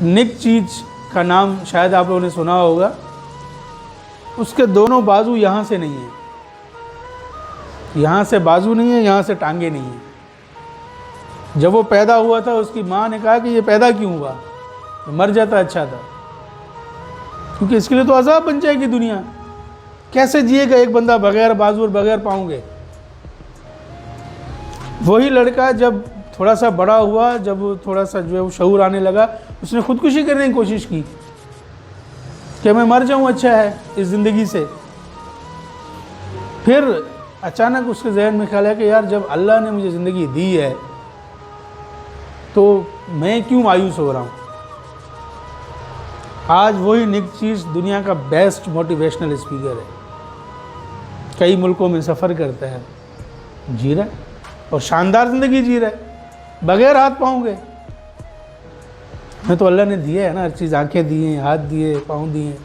निक चीज का नाम शायद आप लोगों ने सुना होगा। उसके दोनों बाजू यहाँ से नहीं है, यहाँ से बाजू नहीं है, यहाँ से टांगे नहीं है। जब वो पैदा हुआ था उसकी माँ ने कहा कि ये पैदा क्यों हुआ, मर जाता अच्छा था, क्योंकि इसके लिए तो अजाब बन जाएगी दुनिया। कैसे जिएगा एक बंदा बगैर बाजू और बगैर पाँव के। वही लड़का जब थोड़ा सा बड़ा हुआ, जब थोड़ा सा जो है वो शऊर आने लगा, उसने खुदकुशी करने की कोशिश की कि मैं मर जाऊं, अच्छा है इस ज़िंदगी से। फिर अचानक उसके जहन में ख्याल है कि यार जब अल्लाह ने मुझे ज़िंदगी दी है तो मैं क्यों मायूस हो रहा हूँ। आज वही निक चीज़ दुनिया का बेस्ट मोटिवेशनल स्पीकर है, कई मुल्कों में सफ़र करता है, जी रहा है और शानदार ज़िंदगी जी रहा है बगैर हाथ पाँव के। मैं तो अल्लाह ने दिया है ना हर चीज़, आंखें दी हैं, हाथ दिए, पाँव दिए।